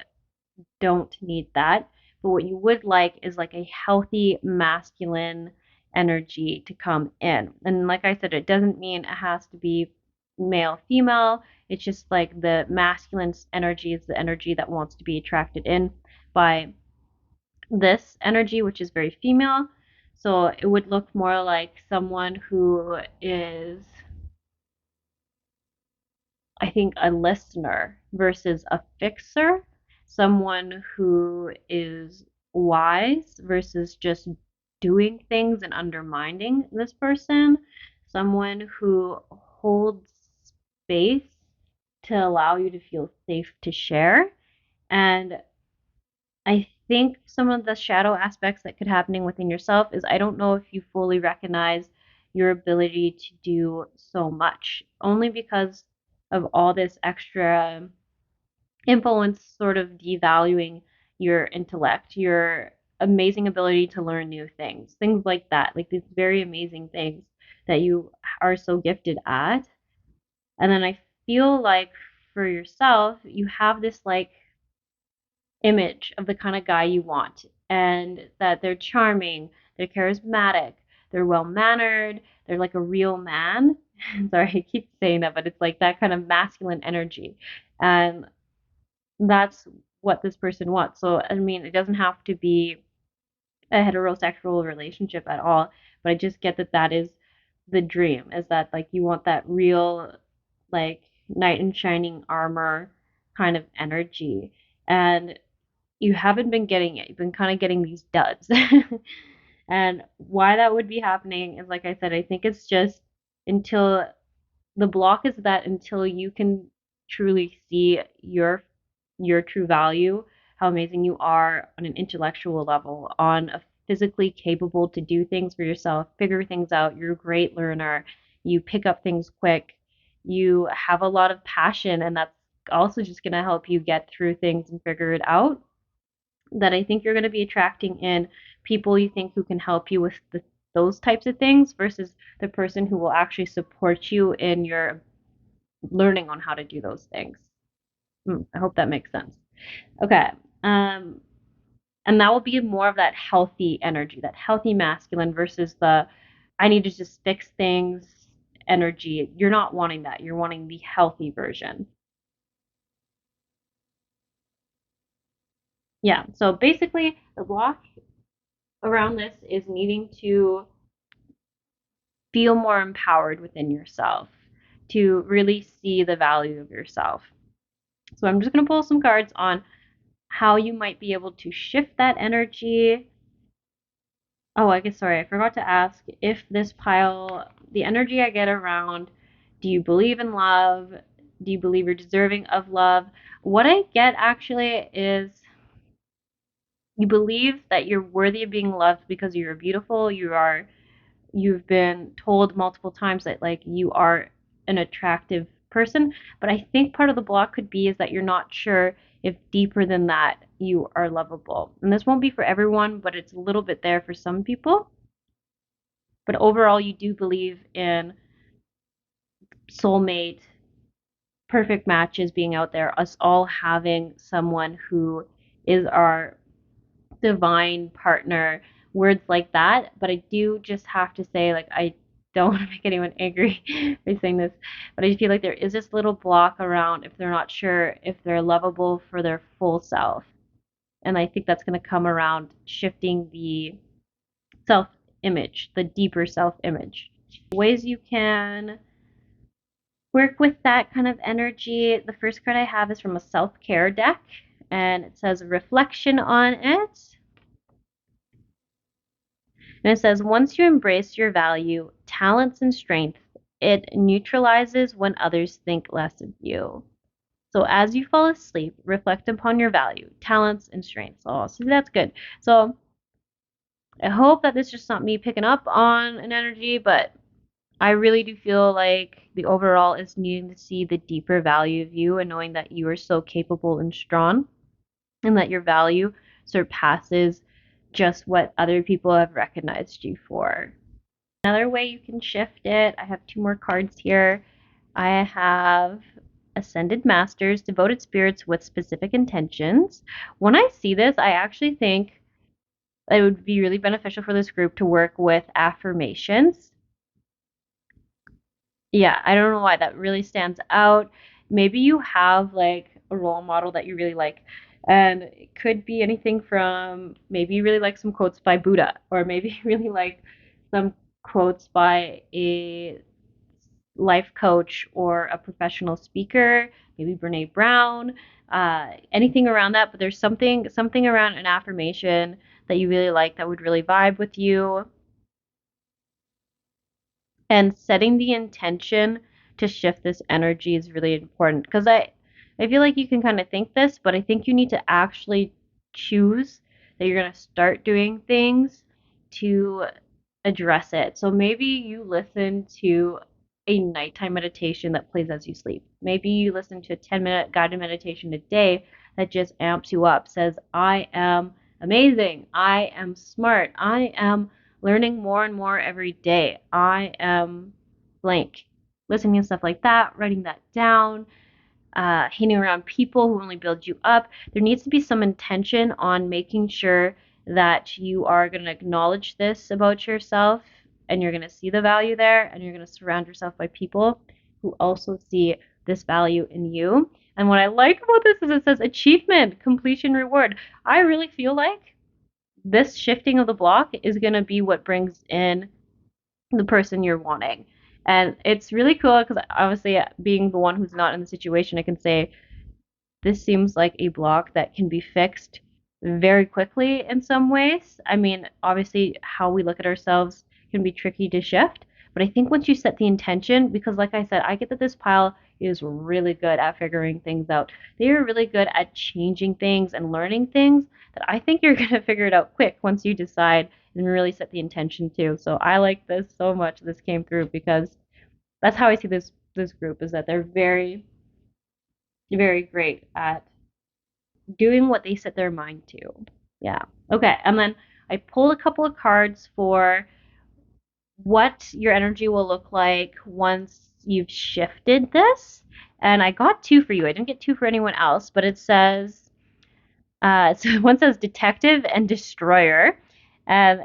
don't need that. But what you would like is like a healthy masculine energy to come in. And like I said, it doesn't mean it has to be male, female. It's just like the masculine energy is the energy that wants to be attracted in by this energy, which is very female. So it would look more like someone who is, I think, a listener versus a fixer, someone who is wise versus just doing things and undermining this person, someone who holds space to allow you to feel safe to share. And I think some of the shadow aspects that could happening within yourself is I don't know if you fully recognize your ability to do so much, only because of all this extra influence sort of devaluing your intellect, your amazing ability to learn new things, things like that, like these very amazing things that you are so gifted at. And then I feel like for yourself, you have this like image of the kind of guy you want, and that they're charming, they're charismatic, they're well mannered, they're like a real man. Sorry, I keep saying that, but it's like that kind of masculine energy. And that's what this person wants. So, I mean, it doesn't have to be a heterosexual relationship at all, but I just get that that is the dream, is that like you want that real, like, knight in shining armor kind of energy. And you haven't been getting it. You've been kind of getting these duds. And why that would be happening is, like I said, I think it's just until the block is that until you can truly see your true value, how amazing you are on an intellectual level, on a physically capable to do things for yourself, figure things out. You're a great learner. You pick up things quick. You have a lot of passion, and that's also just going to help you get through things and figure it out, that I think you're going to be attracting in people you think who can help you with those types of things versus the person who will actually support you in your learning on how to do those things. I hope that makes sense. Okay. Um, and that will be more of that healthy energy, that healthy masculine versus the I need to just fix things energy. You're not wanting that. You're wanting the healthy version. Yeah. So basically, the block around this is needing to feel more empowered within yourself, to really see the value of yourself. So I'm just going to pull some cards on how you might be able to shift that energy. Oh, I guess, sorry, I forgot to ask if this pile, the energy I get around, do you believe in love? Do you believe you're deserving of love? What I get actually is you believe that you're worthy of being loved because you're beautiful, you've been told multiple times that like you are an attractive person, but I think part of the block could be is that you're not sure if deeper than that you are lovable. And this won't be for everyone, but it's a little bit there for some people. But overall, you do believe in soulmate, perfect matches being out there, us all having someone who is our divine partner, words like that. But I do just have to say, like, I don't want to make anyone angry by saying this, but I feel like there is this little block around if they're not sure if they're lovable for their full self. And I think that's going to come around shifting the self image, the deeper self image. Ways you can work with that kind of energy. The first card I have is from a self care deck, and it says reflection on it. And it says, once you embrace your value, talents, and strengths, it neutralizes when others think less of you. So as you fall asleep, reflect upon your value, talents, and strengths. Oh, so that's good. So I hope that this is just not me picking up on an energy, but I really do feel like the overall is needing to see the deeper value of you and knowing that you are so capable and strong and that your value surpasses just what other people have recognized you for. Another way you can shift it, I have two more cards here. I have Ascended Masters, devoted spirits with specific intentions. When I see this, I actually think it would be really beneficial for this group to work with affirmations. Yeah, I don't know why that really stands out. Maybe you have like a role model that you really like, and it could be anything from maybe you really like some quotes by Buddha, or maybe you really like some quotes by a life coach or a professional speaker, maybe Brene Brown, anything around that. But there's something around an affirmation that you really like that would really vibe with you, and setting the intention to shift this energy is really important because I feel like you can kind of think this, but I think you need to actually choose that you're going to start doing things to address it. So maybe you listen to a nighttime meditation that plays as you sleep. Maybe you listen to a 10-minute guided meditation a day that just amps you up, says, I am amazing. I am smart. I am learning more and more every day. I am blank. Listening to stuff like that, writing that down, hanging around people who only build you up. There needs to be some intention on making sure that you are going to acknowledge this about yourself and you're going to see the value there and you're going to surround yourself by people who also see this value in you. And what I like about this is it says achievement, completion, reward. I really feel like this shifting of the block is going to be what brings in the person you're wanting. And it's really cool because obviously, being the one who's not in the situation, I can say this seems like a block that can be fixed very quickly in some ways. I mean, obviously, how we look at ourselves can be tricky to shift, but I think once you set the intention, because like I said, I get that this pile is really good at figuring things out. They are really good at changing things and learning things that I think you're going to figure it out quick once you decide and really set the intention too. So I like this so much. This came through because that's how I see this group is that they're very very great at doing what they set their mind to. Yeah. Okay. And then I pulled a couple of cards for what your energy will look like once you've shifted this. And I got two for you. I didn't get two for anyone else, but it says so one says detective and destroyer. And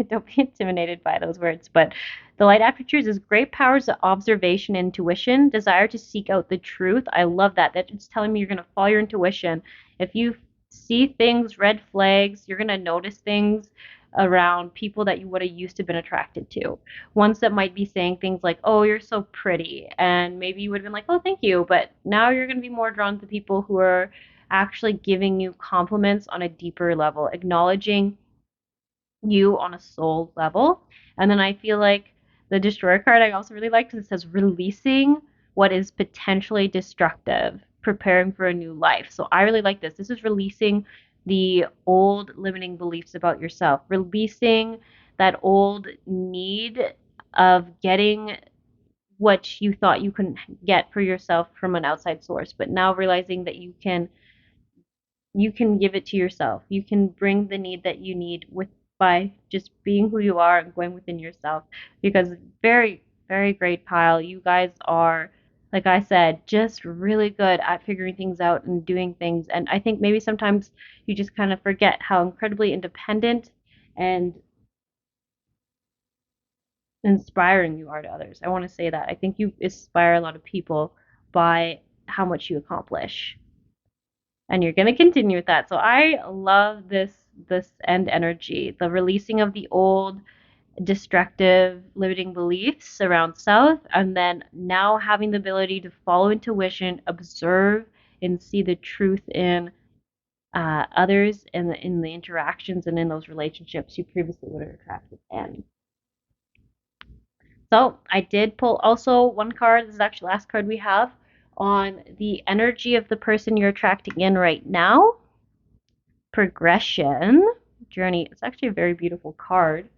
don't be intimidated by those words, but the light after truth is great powers of observation, intuition, desire to seek out the truth. I love that. That's telling me you're going to follow your intuition. If you see things, red flags, you're going to notice things around people that you would have used to been attracted to. Ones that might be saying things like, "Oh, you're so pretty," and maybe you would have been like, "Oh, thank you," but now you're going to be more drawn to people who are actually giving you compliments on a deeper level, acknowledging you on a soul level. And then I feel like the destroyer card I also really like because it says releasing what is potentially destructive, preparing for a new life. So I really like this. This is releasing the old limiting beliefs about yourself, releasing that old need of getting what you thought you couldn't get for yourself from an outside source, but now realizing that you can give it to yourself. You can bring the need that you need with by just being who you are and going within yourself. Because very, very great pile. You guys are, like I said, just really good at figuring things out and doing things. And I think maybe sometimes you just kind of forget how incredibly independent and inspiring you are to others. I want to say that. I think you inspire a lot of people by how much you accomplish, and you're going to continue with that. So I love this end energy, the releasing of the old destructive limiting beliefs around self, and then now having the ability to follow intuition, observe and see the truth in others and in the interactions and in those relationships you previously would have attracted in. So I did pull also one card. This is actually the last card we have on the energy of the person you're attracting in right now. Progression journey. It's actually a very beautiful card.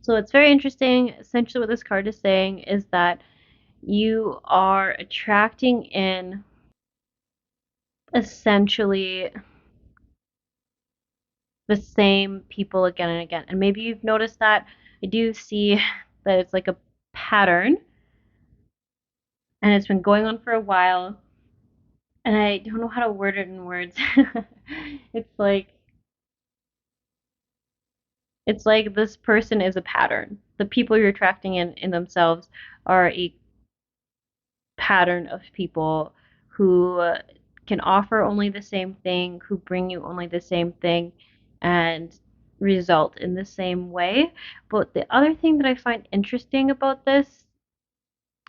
So it's very interesting. Essentially, what this card is saying is that you are attracting in essentially the same people again and again. And maybe you've noticed that. I do see that it's like a pattern and it's been going on for a while. And I don't know how to word it in words. it's like it's like this person is a pattern. The people you're attracting in themselves are a pattern of people who can offer only the same thing, who bring you only the same thing, and result in the same way. But the other thing that I find interesting about this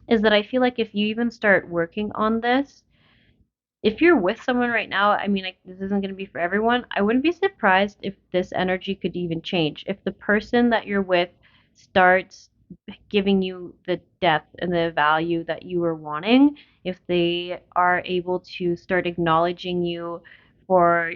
is that I feel like if you even start working on this, if you're with someone right now, I mean, like, this isn't going to be for everyone. I wouldn't be surprised if this energy could even change. If the person that you're with starts giving you the depth and the value that you were wanting, if they are able to start acknowledging you for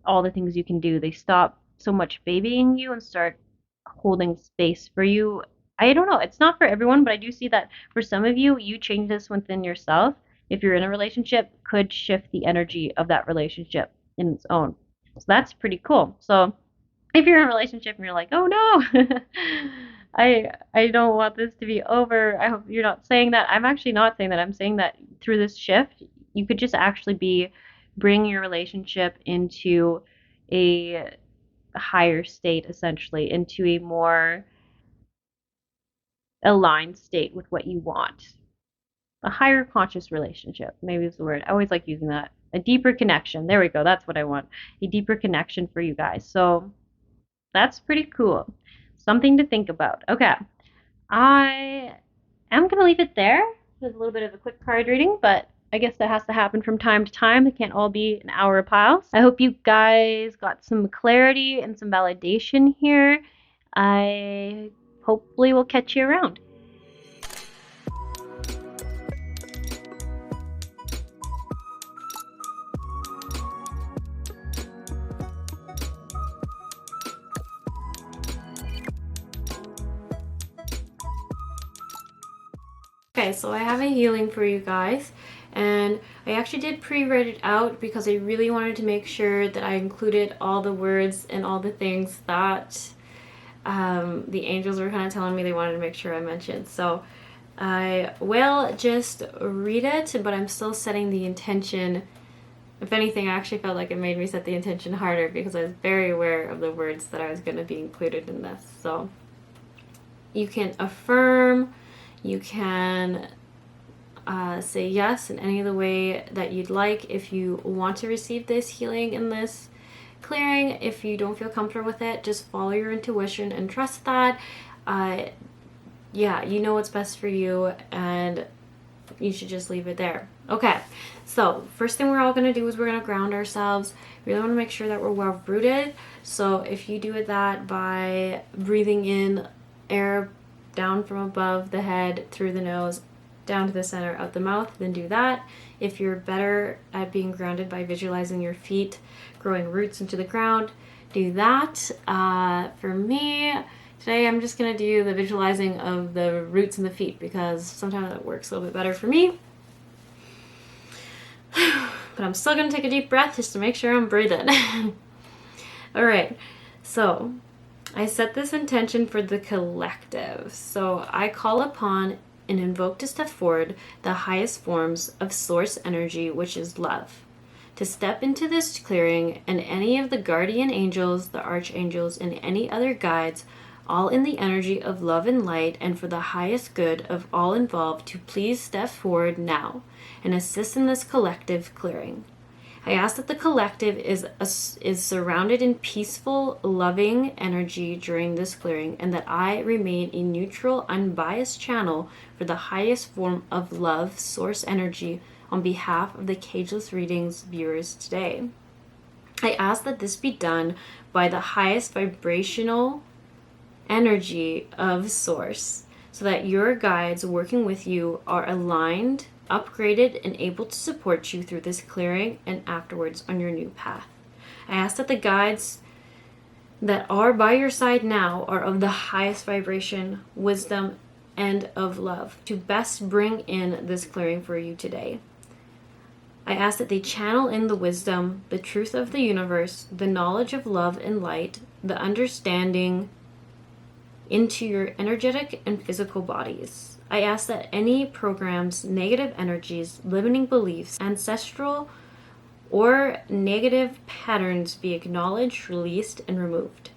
all the things you can do, they stop so much babying you and start holding space for you. I don't know. It's not for everyone, but I do see that for some of you, you change this within yourself. If you're in a relationship, could shift the energy of that relationship in its own. So that's pretty cool. So if you're in a relationship and you're like, oh no, I don't want this to be over. I hope you're not saying that. I'm actually not saying that. I'm saying that through this shift, you could just actually be bringing your relationship into a higher state, essentially, into a more aligned state with what you want. A higher conscious relationship, maybe is the word. I always like using that. A deeper connection. There we go. That's what I want. A deeper connection for you guys. So that's pretty cool. Something to think about. Okay. I am going to leave it there. There's a little bit of a quick card reading, but I guess that has to happen from time to time. They can't all be an hour a pile. I hope you guys got some clarity and some validation here. I hopefully will catch you around. Okay, so I have a healing for you guys, and I actually did pre-write it out because I really wanted to make sure that I included all the words and all the things that the angels were kind of telling me they wanted to make sure I mentioned. So I will just read it, but I'm still setting the intention. If anything, I actually felt like it made me set the intention harder because I was very aware of the words that I was going to be included in this. So you can affirm, you can say yes in any of the way that you'd like if you want to receive this healing in this clearing. If you don't feel comfortable with it, just follow your intuition and trust that. Yeah, you know what's best for you, and you should just leave it there. Okay, so first thing we're all going to do is we're going to ground ourselves. We really want to make sure that we're well rooted. So if you do that by breathing in air down from above the head, through the nose, down to the center of the mouth, then do that. If you're better at being grounded by visualizing your feet growing roots into the ground, do that. For me, today I'm just going to do the visualizing of the roots in the feet because sometimes it works a little bit better for me. But I'm still going to take a deep breath just to make sure I'm breathing. All right, so I set this intention for the collective. So I call upon and invoke to step forward the highest forms of source energy, which is love, to step into this clearing, and any of the guardian angels, the archangels, and any other guides, all in the energy of love and light, and for the highest good of all involved, to please step forward now and assist in this collective clearing. I ask that the collective is surrounded in peaceful, loving energy during this clearing, and that I remain a neutral, unbiased channel for the highest form of love, source energy, on behalf of the Cageless Readings viewers today. I ask that this be done by the highest vibrational energy of Source, so that your guides working with you are aligned, upgraded, and able to support you through this clearing and afterwards on your new path. I ask that the guides that are by your side now are of the highest vibration, wisdom, and of love to best bring in this clearing for you today. I ask that they channel in the wisdom, the truth of the universe, the knowledge of love and light, the understanding into your energetic and physical bodies. I ask that any programs, negative energies, limiting beliefs, ancestral or negative patterns be acknowledged, released, and removed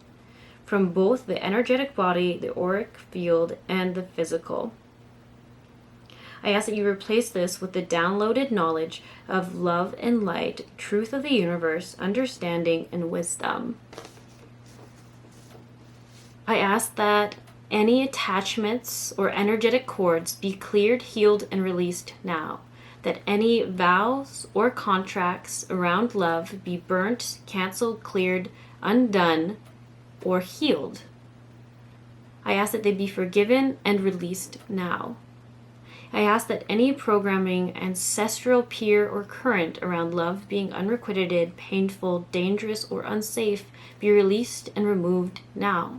from both the energetic body, the auric field, and the physical. I ask that you replace this with the downloaded knowledge of love and light, truth of the universe, understanding, and wisdom. I ask that any attachments or energetic cords be cleared, healed, and released now. That any vows or contracts around love be burnt, canceled, cleared, undone, or healed. I ask that they be forgiven and released now. I ask that any programming, ancestral, peer, or current around love being unrequited, painful, dangerous, or unsafe be released and removed now.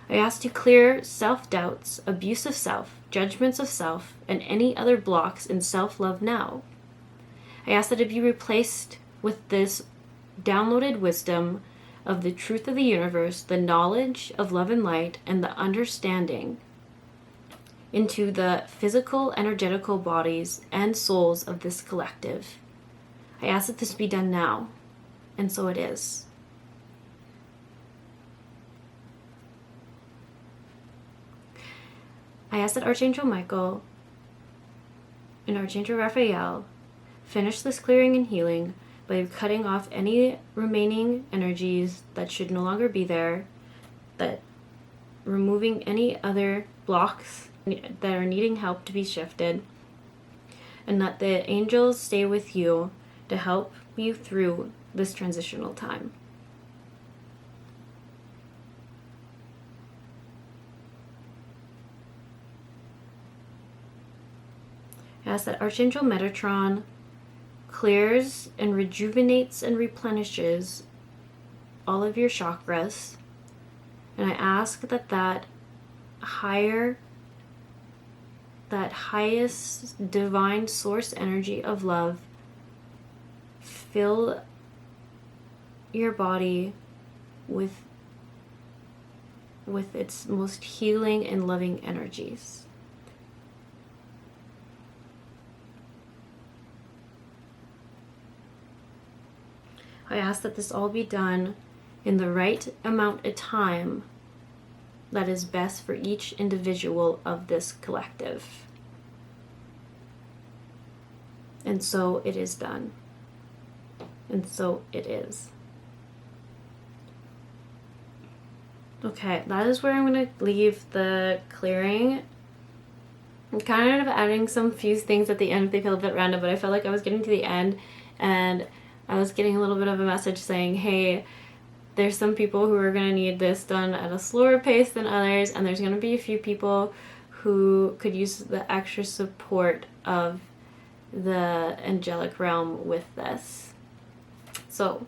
I ask to clear self-doubts, abuse of self, judgments of self, and any other blocks in self-love now. I ask that it be replaced with this downloaded wisdom of the truth of the universe, the knowledge of love and light, and the understanding into the physical, energetical bodies and souls of this collective. I ask that this be done now, and so it is. I ask that Archangel Michael and Archangel Raphael finish this clearing and healing by cutting off any remaining energies that should no longer be there, that removing any other blocks that are needing help to be shifted, and that the angels stay with you to help you through this transitional time. I ask that Archangel Metatron clears and rejuvenates and replenishes all of your chakras. And I ask that that highest divine source energy of love fill your body with its most healing and loving energies. I ask that this all be done in the right amount of time that is best for each individual of this collective. And so it is done. And so it is. Okay, that is where I'm going to leave the clearing. I'm kind of adding some few things at the end if they feel a bit random, but I felt like I was getting to the end and I was getting a little bit of a message saying, hey, there's some people who are going to need this done at a slower pace than others, and there's going to be a few people who could use the extra support of the angelic realm with this. So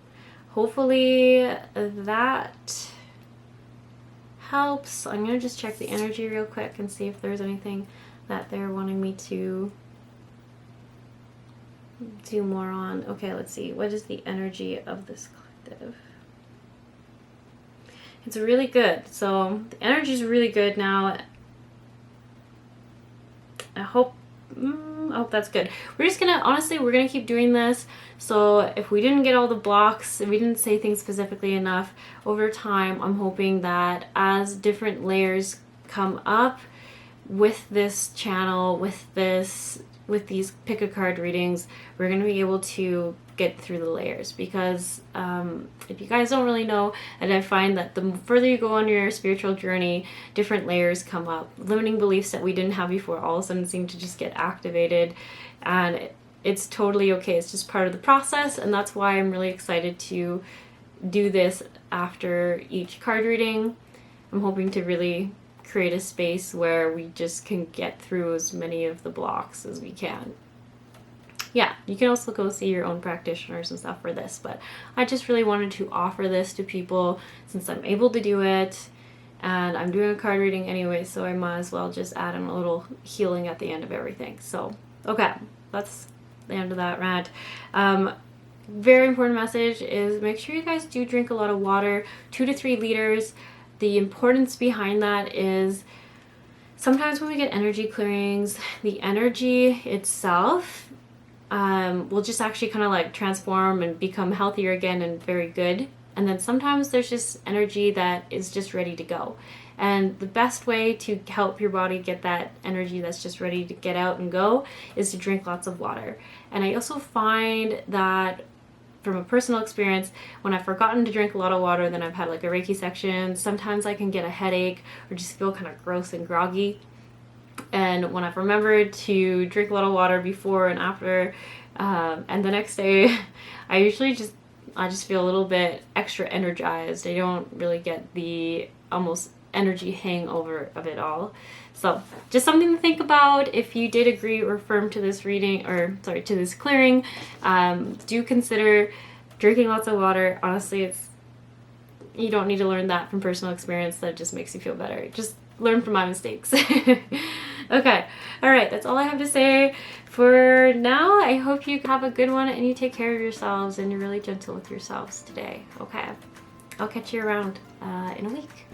hopefully that helps. I'm going to just check the energy real quick and see if there's anything that they're wanting me to do more on. Okay, let's see. What is the energy of this collective? It's really good. So the energy is really good now. I hope that's good. We're just gonna, honestly, we're gonna keep doing this. So if we didn't get all the blocks, if we didn't say things specifically enough over time, I'm hoping that as different layers come up with this channel, with these pick a card readings, we're going to be able to get through the layers, because if you guys don't really know, and I find that the further you go on your spiritual journey, different layers come up. Limiting beliefs that we didn't have before all of a sudden seem to just get activated, and it's totally okay. It's just part of the process, and that's why I'm really excited to do this after each card reading. I'm hoping to really create a space where we just can get through as many of the blocks as we can. Yeah, you can also go see your own practitioners and stuff for this, but I just really wanted to offer this to people since I'm able to do it, and I'm doing a card reading anyway, so I might as well just add in a little healing at the end of everything. So, okay, that's the end of that rant. Very important message is make sure you guys do drink a lot of water, 2 to 3 liters. The importance behind that is sometimes when we get energy clearings, the energy itself will just actually kind of like transform and become healthier again and very good. And then sometimes there's just energy that is just ready to go. And the best way to help your body get that energy that's just ready to get out and go is to drink lots of water. And I also find that from a personal experience, when I've forgotten to drink a lot of water, then I've had like a Reiki section, sometimes I can get a headache or just feel kind of gross and groggy. And when I've remembered to drink a lot of water before and after, and the next day, I just feel a little bit extra energized. I don't really get the almost energy hangover of it all. So just something to think about if you did agree or affirm to this reading, or sorry, to this clearing. Do consider drinking lots of water. Honestly, you don't need to learn that from personal experience. That just makes you feel better. Just learn from my mistakes. Okay. All right. That's all I have to say for now. I hope you have a good one and you take care of yourselves and you're really gentle with yourselves today. Okay. I'll catch you around in a week.